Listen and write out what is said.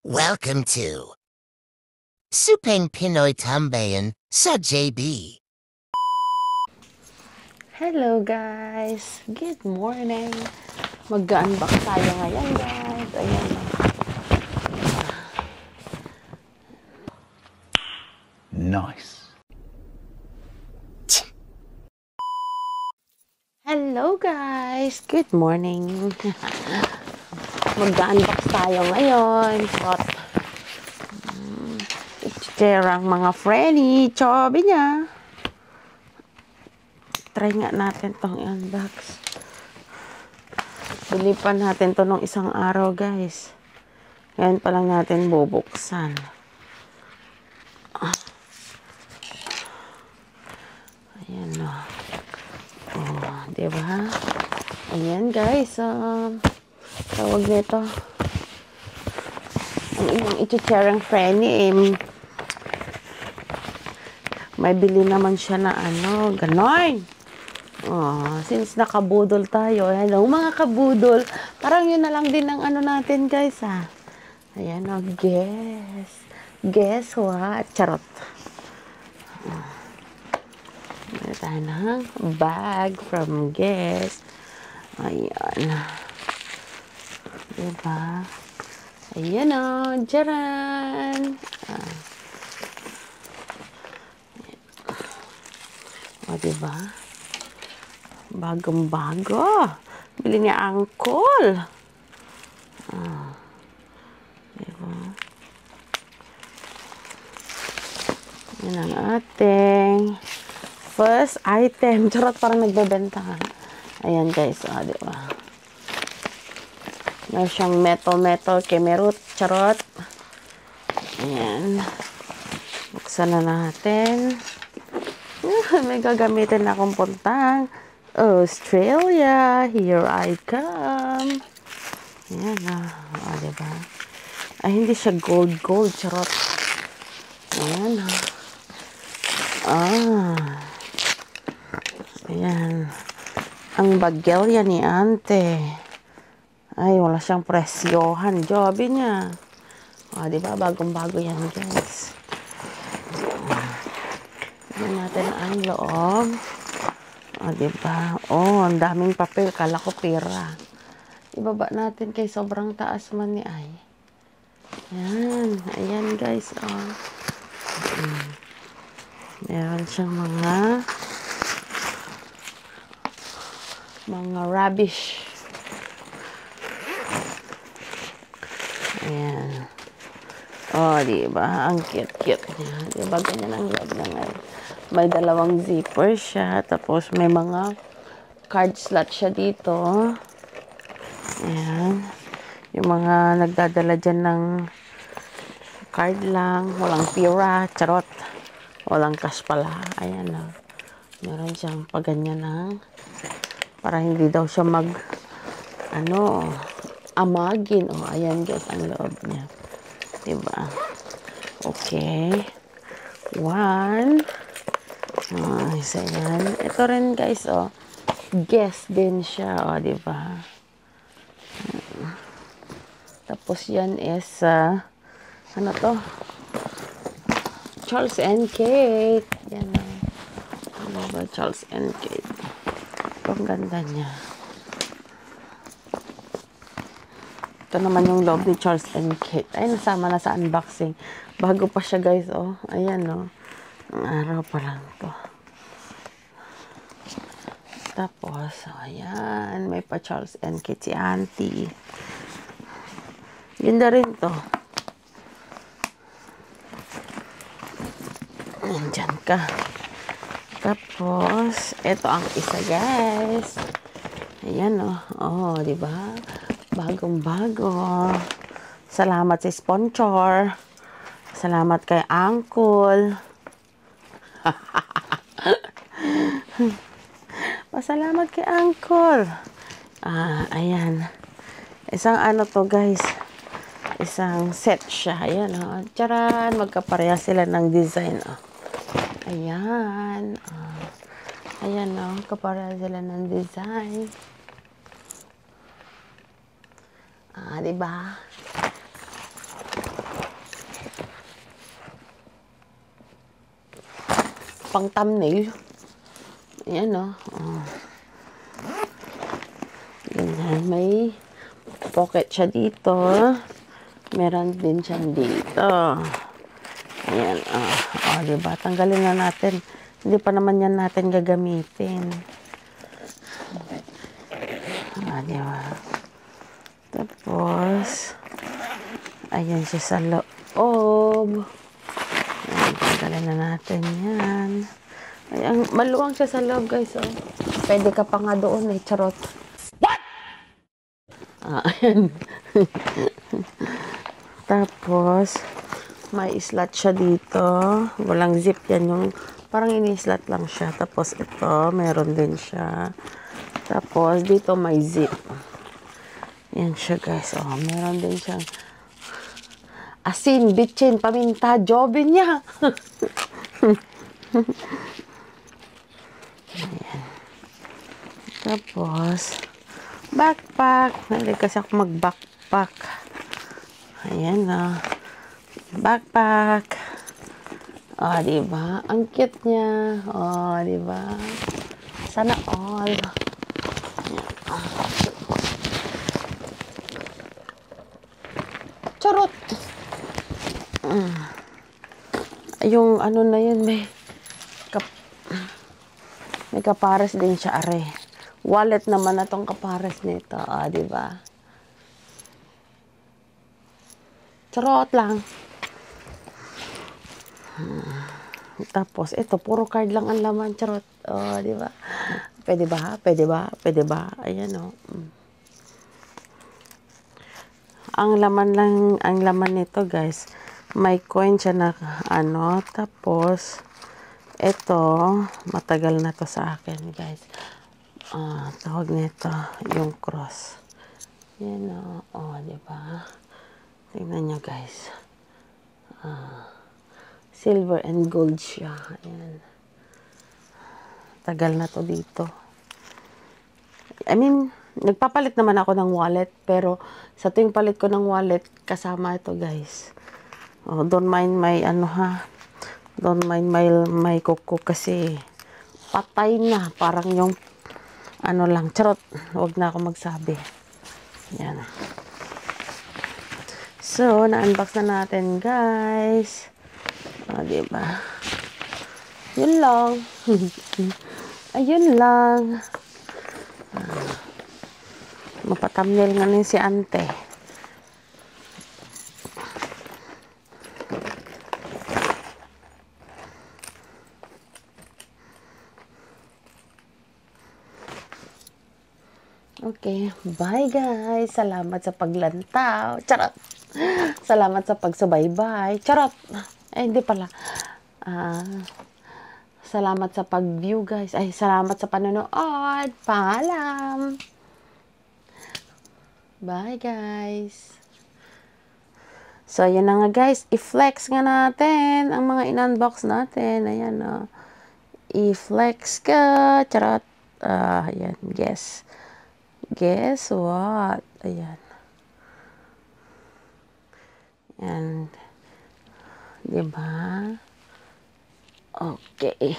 Welcome to Supeng Pinoy Tambayan sa JB. Hello guys! Good morning! Mag-unbox tayo ngayon guys. Ayan. Nice. Hello guys! Good morning! Mag-unbox tayo ngayon. Iterang mga friendly. Chobi niya. Try nga natin tong i-unbox. Bili pa natin to nung isang araw guys. Ngayon pa lang natin bubuksan. Ayan o. Oh, diba? Ayan guys. Tawag nito. Ang inyong itucherang friendly may bili naman siya na ganon. Oh, since nakabudol tayo, hello mga kabudol. Parang yun na lang din ang natin guys Ayan o, guess what? Charot. Meron tayo ng bag from Guess. Ayan. Diba? Ayan o, jaran. O, diba? Bagong-bago. Bili niya angkol. Diba? Yan ang ating first item. Charot, parang nagbebenta ka. Ayan guys. Diba? Meron siyang metal kemerut. Charot. Ayan. Buksan na natin. May gagamitin na akong puntang Australia. Here I come. Ayan diba? Ay, hindi siya gold. Charot. Ayan Ayan. Ang bagel yan ni ante. Ay, wala siyang presyohan. Joby niya. Diba? Bagong-bago yan guys. Tignan natin ang loob. Diba? Ang daming papel. Kala ko pera. Ibaba natin kay sobrang taas man ni ay. Ayan. Ayan guys. Meron siyang mga rubbish. Ayan. Diba? Ang cute niya. Diba? Ganyan ang loob na ngayon. May dalawang zipper siya. Tapos may mga card slot siya dito. Ayan. Yung mga nagdadala dyan ng card lang. Walang pira. Charot. Walang cash pala. Ayan o. Meron siyang paganyan para hindi daw siya amagin. Ayan guys ang loob niya. Diba? Okay. One. Isa yan. Ito rin guys, Guess din siya, diba? Tapos yan is, ano to? Charles and Kate. Yan ano ba? Charles and Kate. Ang ganda niya. Ito naman yung loob ni Charles and Kate. Ay, nasama na sa unboxing. Bago pa siya guys, Ayan, Ang araw pa lang to. Tapos, ayan. May pa Charles and Kate si auntie. Ganda rin to. Nandyan ka. Tapos, ito ang isa guys. Ayan diba? Bagong-bago. Salamat sa sponsor. Salamat kay Uncle. Pasalamat kay Uncle. Ayan. Isang to guys. Isang set siya. Ayan Charan. Magkapareha sila ng design Ayan. Ayan kapareha sila ng design. Diba? pang thumbnail. Ayan, oh. Ganyan. May pocket siya dito. Meron din siya dito. Ayan, diba? Tanggalin na natin. Hindi pa naman yan natin gagamitin. Diba? Tapos, ayan siya sa loob. Ayan, tanggalin na natin yan. Ayan, maluwang siya sa loob, guys. Oh. Pwede ka pa nga doon, charot. What? Ayan. Tapos, may slot siya dito. Walang zip yan. Yung parang ini-slot lang siya. Tapos, ito, meron din siya. Tapos, dito may zip. Yan siya, guys. Meron din siyang asin, bitchin, paminta, jobin niya. Ayan. Tapos, backpack. Nalik kasi ako mag-backpack. Ayan, backpack. Diba? Ang cute niya. Diba? Sana all. Charot! Yung ano na yun, may kapares din siya, are. Wallet naman na tong kapares nito. Diba? Charot lang. Tapos, ito, puro card lang ang laman. Charot. Diba? Pwede ba? Pwede ba? Pwede ba? Ayan, Ang laman nito, guys, may coin siya na, tapos, ito, matagal na to sa akin, guys. Tawag nito, yung cross. Yan, diba? Tingnan nyo, guys. Silver and gold siya. Ayan. Tagal na to dito. I mean, nagpapalit naman ako ng wallet, pero sa tuwing palit ko ng wallet, kasama ito, guys. Don't mind my, don't mind my kuko kasi patay na. Parang yung, lang, charot. Huwag na ako magsabi. Yan. So, na-unbox na natin, guys. Diba? Yun lang. Ayun lang. Mapatamnil nga rin si ante. Okay. Bye, guys. Salamat sa paglantaw. Charot. Salamat sa pagsubaybay. Charot. Hindi pala. Salamat sa pag-view, guys. Salamat sa panonood. Paalam. Bye, guys. So, yun na nga, guys. I-flex nga natin ang mga in-unbox natin. Ayan, I-flex ka. Charot. Ayan. Guess what? Ayan. And, diba? Okay.